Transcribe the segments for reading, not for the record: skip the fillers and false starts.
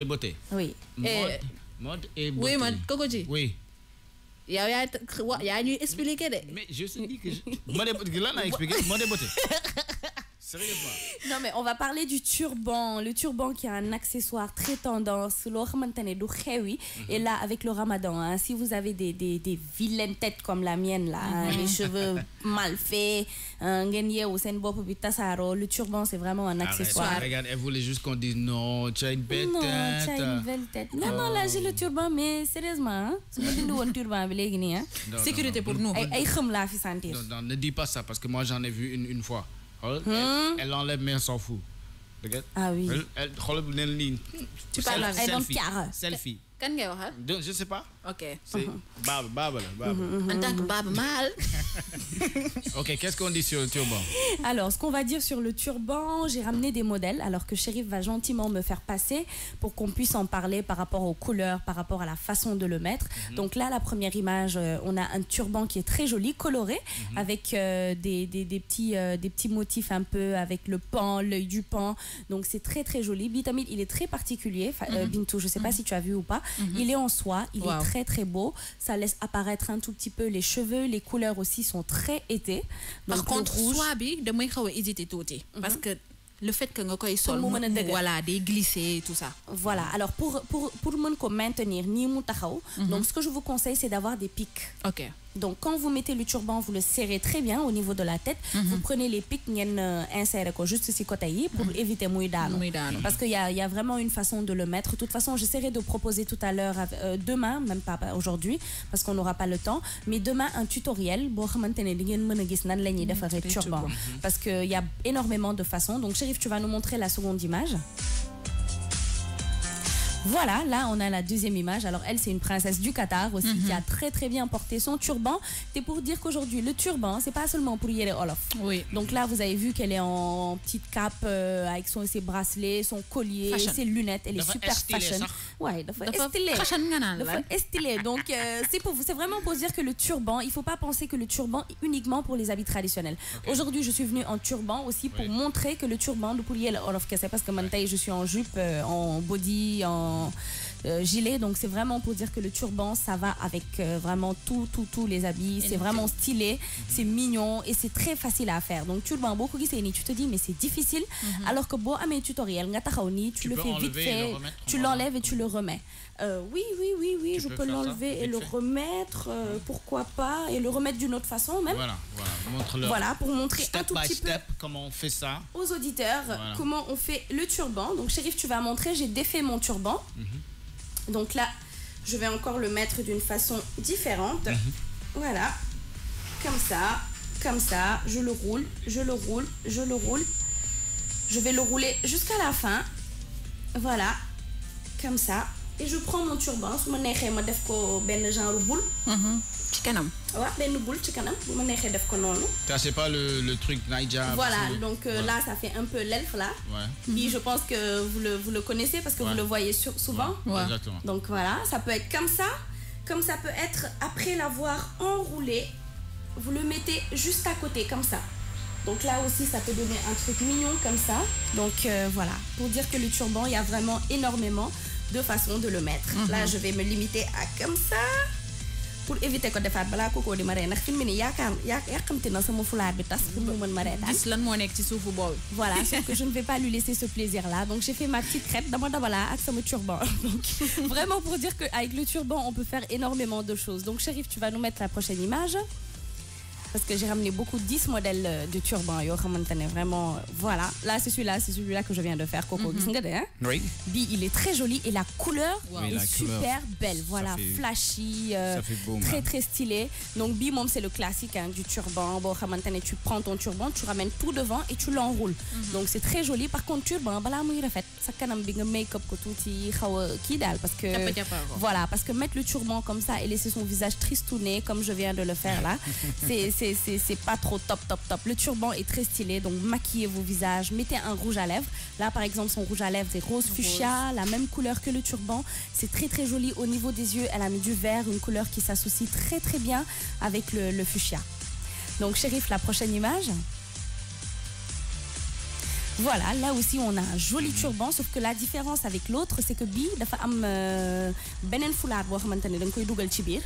beauté. Oui. Mode et beauté. Oui, mode Cocoji. Oui. Il y a une expliqué. Mais je te dis que mode et beauté. Là, on a expliqué mode et beauté. Sérieusement. Non, mais on va parler du turban. Le turban qui est un accessoire très tendance. Et là, avec le ramadan, hein, si vous avez des vilaines têtes comme la mienne, là, hein, les cheveux mal faits, le turban, c'est vraiment un accessoire. Arrête, regarde, elle voulait juste qu'on dise non, tu as une belle non, tête. tu as une belle tête. Non, non, là, j'ai le turban, mais sérieusement, Sécurité pour nous. Non, ne dis pas ça, parce que moi, j'en ai vu une fois. Elle enlève, mais elle s'en fout. Regarde. Ah oui. Tu parles avec selfie. Kan ngay wax Je sais pas. OK. C'est Baba. En tant que Baba mal. OK, qu'est-ce qu'on dit sur le turban? Alors, ce qu'on va dire sur le turban, j'ai ramené des modèles, alors que Chérif va gentiment me faire passer pour qu'on puisse en parler par rapport aux couleurs, par rapport à la façon de le mettre. Donc là, la première image, on a un turban qui est très joli, coloré, avec des petits motifs un peu, avec le pan, l'œil du pan. Donc c'est très très joli. Bitamid, il est très particulier. Bintou, je sais pas si tu as vu ou pas. Il est en soie, il est très très beau. Ça laisse apparaître un tout petit peu les cheveux, les couleurs aussi sont très été. Par contre, soie bi damay xaw hésiter touti parce que le fait que nga koy sol voilà des glisser tout ça. Voilà, alors pour mën ko maintenir ni mu taxaw, donc ce que je vous conseille c'est d'avoir des pics. OK. Donc quand vous mettez le turban, vous le serrez très bien au niveau de la tête. Vous prenez les pics, insérez juste ici côté pour éviter mouy daanu. Parce qu'il y a vraiment une façon de le mettre. De toute façon, j'essaierai de proposer tout à l'heure, demain, même pas aujourd'hui, parce qu'on n'aura pas le temps, mais demain un tutoriel pour turban. Parce qu'il y a énormément de façons. Donc Chérif, tu vas nous montrer la seconde image. Voilà, là on a la deuxième image. Alors elle, c'est une princesse du Qatar aussi qui a très très bien porté son turban. C'est pour dire qu'aujourd'hui le turban, c'est pas seulement pour Yere Olof. Oui. Donc là vous avez vu qu'elle est en petite cape avec ses bracelets, son collier, ses lunettes. Elle est super fashion. Ouais, stylé. Donc c'est vraiment pour dire que le turban, il faut pas penser que le turban est uniquement pour les habits traditionnels. Aujourd'hui je suis venue en turban aussi pour montrer que le turban pour Yere Olof, c'est parce que maintenant je suis en jupe, en body, en gilet, donc c'est vraiment pour dire que le turban ça va avec vraiment tous les habits, c'est vraiment stylé, c'est mignon et c'est très facile à faire. Donc turban beaucoup qui tu te dis mais c'est difficile, alors que bon à mes tutoriels tu le fais vite fait, tu l'enlèves et tu le remets. Oui, je peux l'enlever et le remettre, pourquoi pas, et le remettre d'une autre façon même. Voilà, pour montrer un tout petit peu comment on fait ça aux auditeurs, comment on fait le turban. Donc Chérif, tu vas montrer, j'ai défait mon turban. Donc là, je vais encore le mettre d'une façon différente. Voilà, comme ça, je le roule. Je vais le rouler jusqu'à la fin. Voilà, comme ça. Et je prends mon turban, su ma neexee ma def ko ben genre boule. Ci kanam. Ouais, ben boule ci kanam, bu ma neexee def ko noonu. Ça c'est pas le truc Naija. Voilà, donc là ça fait un peu l'elfe là. Puis je pense que vous le connaissez parce que vous le voyez souvent. Exactement. Donc voilà, ça peut être comme ça peut être après l'avoir enroulé, vous le mettez juste à côté comme ça. Donc là aussi ça peut donner un truc mignon comme ça. Donc voilà, pour dire que le turban, il y a vraiment énormément de façons de le mettre. Là je vais me limiter à comme ça pour éviter que defaat bala koko di ma ré ndax film ni yakamti na sama fulaar bi tas pour mu mën ma reetaan. Gis lan moo nekk ci suufu bool. Voilà, sauf que je ne vais pas lui laisser ce plaisir là. Donc j'ai fait ma petite crêpe dama dabala ak sama turban. Donc vraiment pour dire que avec le turban on peut faire énormément de choses. Donc Chérif, tu vas nous mettre la prochaine image. Parce que j'ai ramené beaucoup 10 modèles de turbans. Vraiment, voilà. Là, c'est celui-là que je viens de faire. Coco, oui. Il est très joli et la couleur est super belle. Voilà, flashy, très très stylé. Donc, c'est le classique du turban. Tu prends ton turban, tu ramènes tout devant et tu l'enroules. Donc, c'est très joli. Par contre, turban, ça kanam bi nga make-up ko touti xawa ki dal parce que voilà, parce que mettre le turban comme ça et laisser son visage tristouné comme je viens de le faire là, c'est pas trop top. Le turban est très stylé, donc maquillez vos visages, mettez un rouge à lèvres. Là par exemple son rouge à lèvres c'est rose fuchsia, la même couleur que le turban. C'est très très joli. Au niveau des yeux, elle a mis du vert, une couleur qui s'associe très très bien avec le fuchsia. Donc Chérif, la prochaine image. Voilà, là aussi on a un joli turban, sauf que la différence avec l'autre, c'est que Bi dafa am benen foulard bo xamantene dang koy dougal ci bir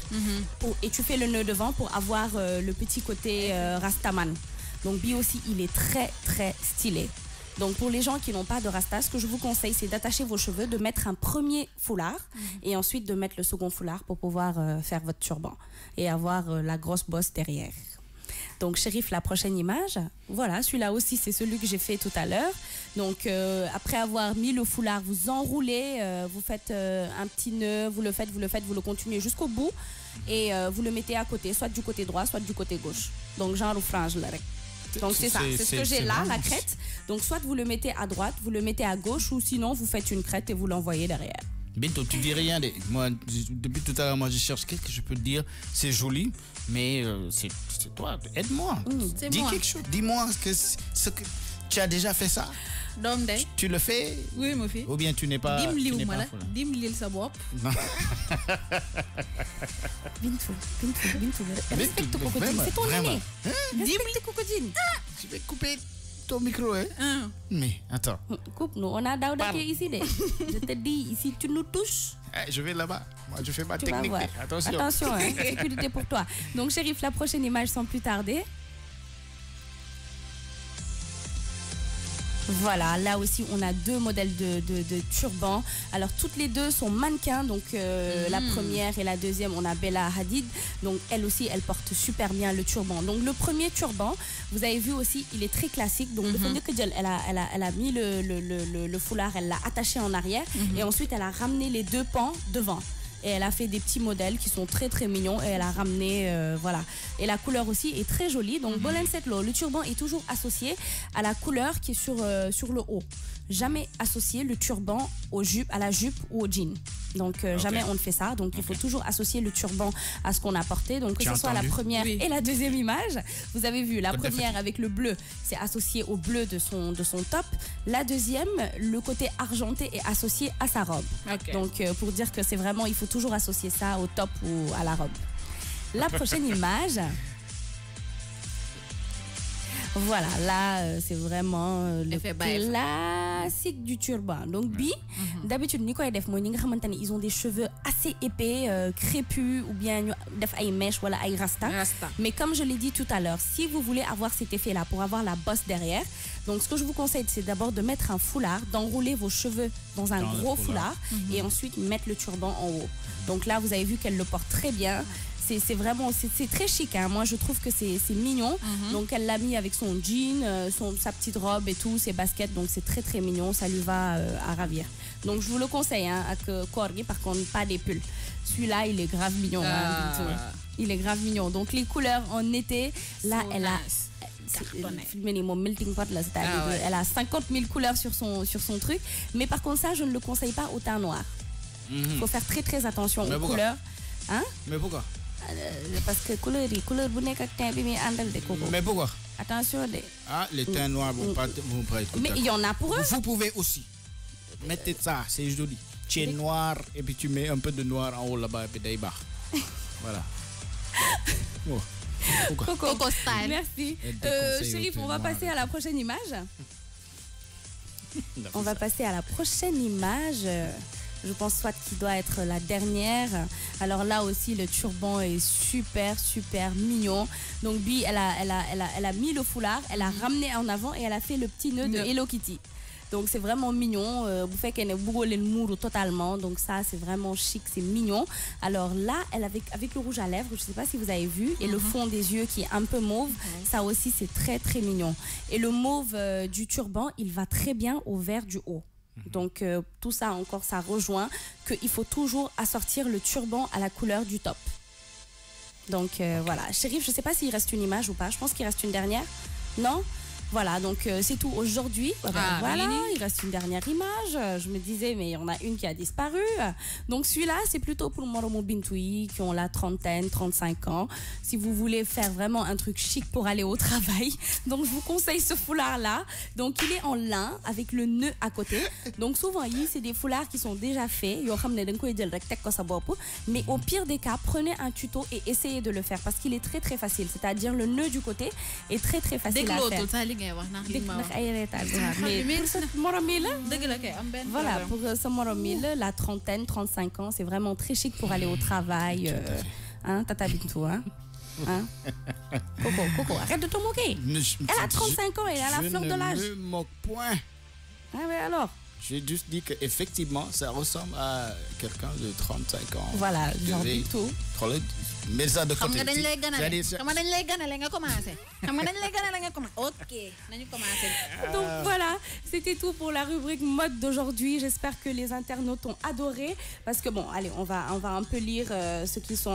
et tu fais le nœud devant pour avoir le petit côté rastaman. Donc Bi aussi, il est très très stylé. Donc pour les gens qui n'ont pas de rasta, ce que je vous conseille, c'est d'attacher vos cheveux, de mettre un premier foulard et ensuite de mettre le second foulard pour pouvoir faire votre turban et avoir la grosse bosse derrière. Donc Chérif, la prochaine image, voilà, celui-là aussi c'est celui que j'ai fait tout à l'heure. Donc après avoir mis le foulard, vous enroulez, vous faites un petit nœud, vous le continuez jusqu'au bout et vous le mettez à côté, soit du côté droit, soit du côté gauche. Donc genre frange là. Donc c'est ça, c'est ce que j'ai là, la crête. Donc soit vous le mettez à droite, vous le mettez à gauche ou sinon vous faites une crête et vous l'envoyez derrière. Bintou, tu dis rien. Moi, depuis tout à l'heure, moi je cherche qu'est-ce que je peux te dire. C'est joli, mais c'est toi. Aide-moi. Dis quelque chose. Dis-moi ce que tu as déjà fait ça. Tu le fais? Oui, mon fils. Ou bien tu n'es pas. Dis-moi sa boîte. Bintou. Respecte ton cocodine. C'est ton aîné. Dis-moi ton cocodine. Je vais couper ton micro, hein? Mais attends. Coupe-nous. On a Daouda qui est ici. Je te dis, ici, tu nous touches. Je vais là-bas. Moi, je fais ma technique. Attention. Attention, hein, sécurité pour toi. Donc, Chérif, la prochaine image sans plus tarder. Voilà, là aussi on a deux modèles de turbans. Alors toutes les deux sont mannequins. Donc la première et la deuxième, on a Bella Hadid. Donc elle aussi, elle porte super bien le turban. Donc le premier turban, vous avez vu aussi, il est très classique. Donc elle a mis le foulard, elle l'a attaché en arrière et ensuite elle a ramené les deux pans devant. Et elle a fait des petits modèles qui sont très très mignons et elle a ramené, voilà. Et la couleur aussi est très jolie. Donc Bolen Setlo, le turban est toujours associé à la couleur qui est sur le haut. Jamais associer le turban à la jupe ou au jean. Donc jamais on ne fait ça. Donc il faut toujours associer le turban à ce qu'on a porté. Donc que ce soit la première et la deuxième image. Vous avez vu, la première avec le bleu, c'est associé au bleu de son top. La deuxième, le côté argenté est associé à sa robe. Donc pour dire que c'est vraiment, il faut toujours associer ça au top ou à la robe. La prochaine image. Voilà, là, c'est vraiment le classique du turban. Donc, Bi, d'habitude, ils ont des cheveux assez épais, crépus, ou bien des mèches, voilà, des rasta. Mais comme je l'ai dit tout à l'heure, si vous voulez avoir cet effet-là pour avoir la bosse derrière, donc ce que je vous conseille, c'est d'abord de mettre un foulard, d'enrouler vos cheveux dans un gros foulard et ensuite mettre le turban en haut. Donc là, vous avez vu qu'elle le porte très bien. C'est vraiment, c'est très chic, hein. Moi je trouve que c'est mignon. Donc elle l'a mis avec son jean, sa petite robe et tout, ses baskets, donc c'est très très mignon, ça lui va à ravir. Donc je vous le conseille, hein, avec Corgi, par contre pas des pulls. Celui-là il est grave mignon, il est grave mignon. Donc les couleurs en été, là elle a melting pot là, elle a 50 000 couleurs sur son truc, mais par contre ça je ne le conseille pas au teint noir. Faut faire très très attention aux couleurs. Hein? Mais pourquoi? Parce que couleur bu nek ak teint bi mi andal de koko. Mais pourquoi? Attention de. Ah, les teints noirs vont pas être. Mais il y en a pour eux. Vous pouvez aussi. Mettez ça, c'est joli. Tu es noir et puis tu mets un peu de noir en haut là-bas et puis d'ailleurs. Voilà. Oh. Coco style. Merci. Chérif, on va passer à la prochaine image. On va passer à la prochaine image. Je pense soit qu'il doit être la dernière. Alors là aussi, le turban est super, super mignon. Donc Bi, elle a mis le foulard, elle a ramené en avant et elle a fait le petit nœud de Hello Kitty. Donc c'est vraiment mignon. Vous faites qu'elle est mourou totalement. Donc ça, c'est vraiment chic, c'est mignon. Alors là, elle avec le rouge à lèvres, je ne sais pas si vous avez vu, et le fond des yeux qui est un peu mauve, ça aussi, c'est très, très mignon. Et le mauve du turban, il va très bien au vert du haut. Donc tout ça encore, ça rejoint qu'il faut toujours assortir le turban à la couleur du top. Donc voilà. Chérif, je ne sais pas s'il reste une image ou pas. Je pense qu'il reste une dernière. Non ? Voilà, donc c'est tout aujourd'hui. Voilà, il reste une dernière image. Je me disais, mais il y en a une qui a disparu. Donc celui-là, c'est plutôt pour Moromo Bintoui qui ont la trentaine, 35 ans. Si vous voulez faire vraiment un truc chic pour aller au travail, donc je vous conseille ce foulard-là. Donc il est en lin avec le nœud à côté. Donc souvent, c'est des foulards qui sont déjà faits. Mais au pire des cas, prenez un tuto et essayez de le faire parce qu'il est très très facile. C'est-à-dire le nœud du côté est très très facile à faire. Voilà, pour ce moromil, la trentaine, 35 ans, c'est vraiment très chic pour aller au travail. Hein, Tata Bintou, hein? Hein? Coco, arrête de te moquer. Elle a 35 ans, elle est à la fleur de l'âge. Je ne me moque point. Ah mais alors? J'ai juste dit qu'effectivement, ça ressemble à quelqu'un de 35 ans. Voilà, genre du tout. Mais ça de côté. Donc voilà, c'était tout pour la rubrique mode d'aujourd'hui. J'espère que les internautes ont adoré. Parce que bon, allez, on va un peu lire ceux qui sont